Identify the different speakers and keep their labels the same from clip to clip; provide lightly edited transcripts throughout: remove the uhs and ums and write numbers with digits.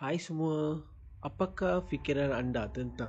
Speaker 1: Hai semua, apakah fikiran anda tentang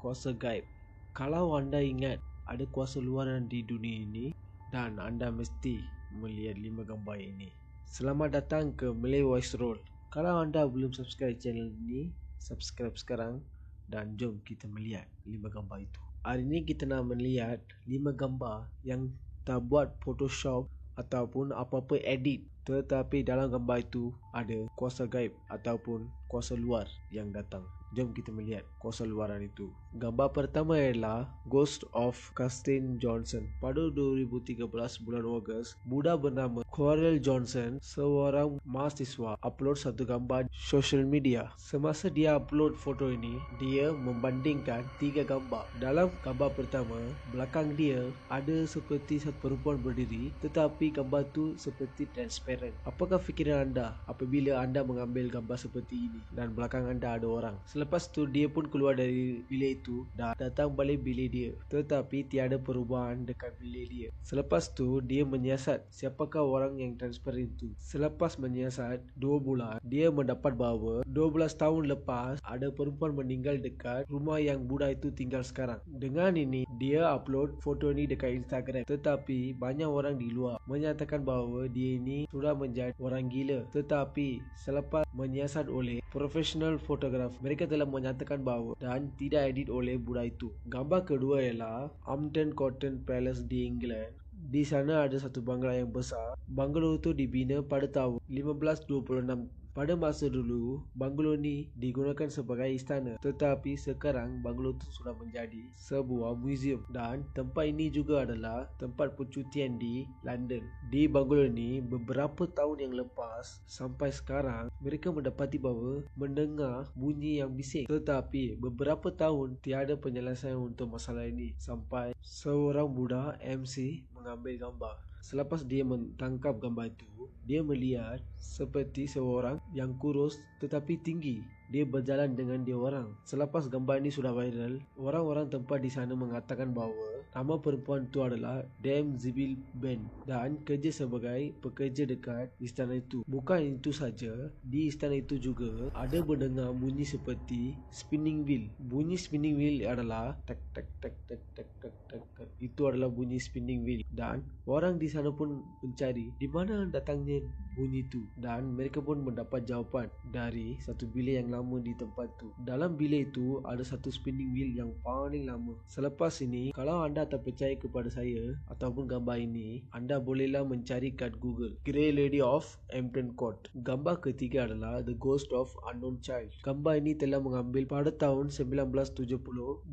Speaker 1: kuasa gaib? Kalau anda ingat ada kuasa luaran di dunia ini, dan anda mesti melihat 5 gambar ini. Selamat datang ke Malay Voice Roll. Kalau anda belum subscribe channel ini, subscribe sekarang dan jom kita melihat 5 gambar itu. Hari ini kita nak melihat 5 gambar yang tak buat Photoshop ataupun apa-apa edit, tetapi dalam gambar itu ada kuasa gaib ataupun kuasa luar yang datang. Jom kita melihat kuasa luaran itu. Gambar pertama ialah Ghost of Castain Johnson. Pada 2013 bulan Ogos, budak bernama Corel Johnson, seorang mahasiswa, upload satu gambar social media. Semasa dia upload foto ini, dia membandingkan 3 gambar. Dalam gambar pertama, belakang dia ada seperti satu perempuan berdiri, tetapi gambar tu seperti transparent. Apakah fikiran anda apabila anda mengambil gambar seperti ini dan belakang anda ada orang? Selepas tu dia pun keluar dari bilik itu dan datang balik bilik dia, tetapi tiada perubahan dekat bilik dia. Selepas tu dia menyiasat siapakah orang yang transparent itu. Selepas menyiasat 2 bulan, dia mendapat bahawa 12 tahun lepas ada perempuan meninggal dekat rumah yang budak itu tinggal sekarang. Dengan ini dia upload foto ni dekat Instagram, tetapi banyak orang di luar menyatakan bahawa dia ini sudah menjadi orang gila. Tetapi selepas menyiasat oleh professional photographer, mereka telah menyatakan bahawa dan tidak edit oleh budak itu. Gambar kedua ialah Hampton Court Palace di England. Di sana ada satu bangla yang besar. Banglo itu dibina pada tahun 1526. Pada masa dulu, banglo ni digunakan sebagai istana, tetapi sekarang banglo itu sudah menjadi sebuah museum, dan tempat ini juga adalah tempat percutian di London. Di banglo ni, beberapa tahun yang lepas sampai sekarang, mereka mendapati bahawa mendengar bunyi yang bising, tetapi beberapa tahun tiada penyelesaian untuk masalah ini sampai seorang budak MC mengambil gambar. Selepas dia menangkap gambar itu, dia melihat seperti seorang yang kurus tetapi tinggi. Dia berjalan dengan dia orang. Selepas gambar ini sudah viral, orang-orang tempat di sana mengatakan bahawa nama perempuan itu adalah Dame Zibil Ben dan kerja sebagai pekerja dekat istana itu. Bukan itu saja, di istana itu juga ada mendengar bunyi seperti spinning wheel. Bunyi spinning wheel adalah tak tak tak tak tak tak tak tak. Itu adalah bunyi spinning wheel, dan orang di sana pun mencari di mana datangnya bunyi itu, dan mereka pun mendapat jawapan dari satu bilik yang lama di tempat itu. Dalam bilik itu ada satu spinning wheel yang paling lama. Selepas ini, kalau anda tak percaya kepada saya ataupun gambar ini, anda bolehlah mencari kat Google Grey Lady of Hampton Court. Gambar ketiga adalah The Ghost of Unknown Child. Gambar ini telah mengambil pada tahun 1970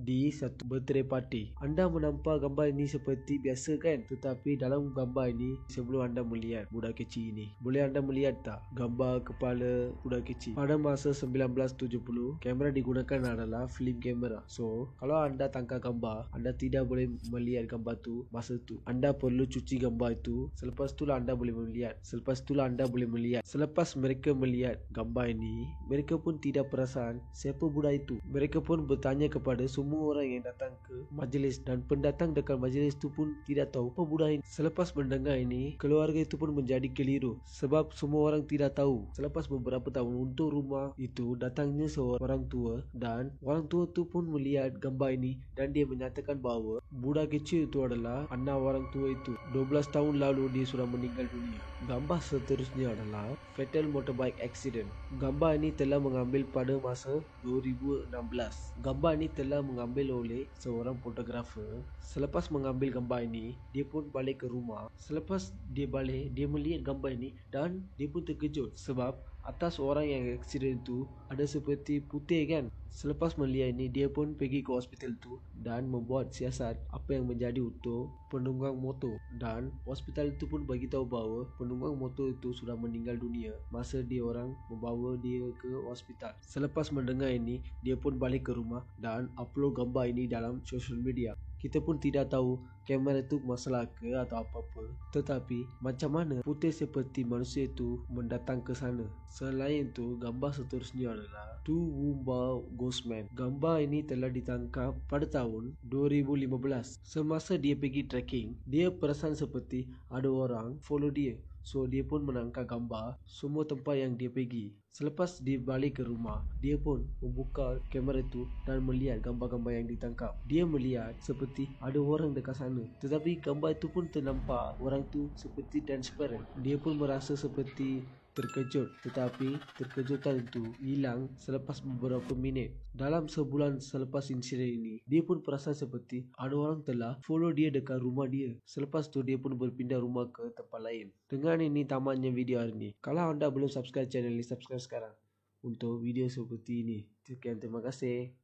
Speaker 1: di satu birthday party. Anda menampak gambar ini seperti biasa kan? Tetapi dalam gambar ini, sebelum anda melihat budak kecil ini, boleh anda melihat tak gambar kepala budak kecil? Pada masa 1970, kamera digunakan adalah film kamera. So, kalau anda tangkap gambar, anda tidak boleh melihat gambar tu masa tu. Anda perlu cuci gambar itu. Selepas itulah anda boleh melihat. Selepas mereka melihat gambar ini, mereka pun tidak perasan siapa budak itu. Mereka pun bertanya kepada semua orang yang datang ke majlis, dan pendatang dekat majlis itu pun tidak tahu apa budak ini. Selepas mendengar ini, keluarga itu pun menjadi keliru sebab semua orang tidak tahu. Selepas beberapa tahun, untuk rumah itu datangnya seorang tua, dan orang tua itu pun melihat gambar ini dan dia menyatakan bahawa budak kecil itu adalah anak orang tua itu. 12 tahun lalu dia sudah meninggal dunia. Gambar seterusnya adalah Fatal Motorbike Accident. Gambar ini telah mengambil pada masa 2016. Gambar ini telah mengambil oleh seorang fotografer. Selepas mengambil gambar ini, dia pun balik ke rumah. Selepas dia balik, dia melihat gambar ini dan dia pun terkejut sebab atas orang yang aksiden itu ada seperti putih kan. Selepas melihat ini, dia pun pergi ke hospital itu dan membuat siasat apa yang menjadi untuk penunggang motor, dan hospital itu pun bagi tahu bahawa penunggang motor itu sudah meninggal dunia masa dia orang membawa dia ke hospital. Selepas mendengar ini, dia pun balik ke rumah dan upload gambar ini dalam social media. Kita pun tidak tahu kamera itu masalah ke atau apa-apa, tetapi macam mana putih seperti manusia itu mendatang ke sana. Selain itu, gambar seterusnya adalah Two Woomba Ghostman. Gambar ini telah ditangkap pada tahun 2015. Semasa dia pergi trekking, dia perasan seperti ada orang follow dia. So dia pun menangkap gambar semua tempat yang dia pergi. Selepas dia balik ke rumah, dia pun membuka kamera tu dan melihat gambar-gambar yang ditangkap. Dia melihat seperti ada orang dekat sana, tetapi gambar itu pun ternampak orang tu seperti transparent. Dia pun merasa seperti terkejut, tetapi terkejutan itu hilang selepas beberapa minit. Dalam sebulan selepas insiden ini, dia pun perasan seperti ada orang telah follow dia dekat rumah dia. Selepas tu dia pun berpindah rumah ke tempat lain. Dengan ini tamatnya video hari ini. Kalau anda belum subscribe channel ini, subscribe sekarang untuk video seperti ini. Sekian, terima kasih.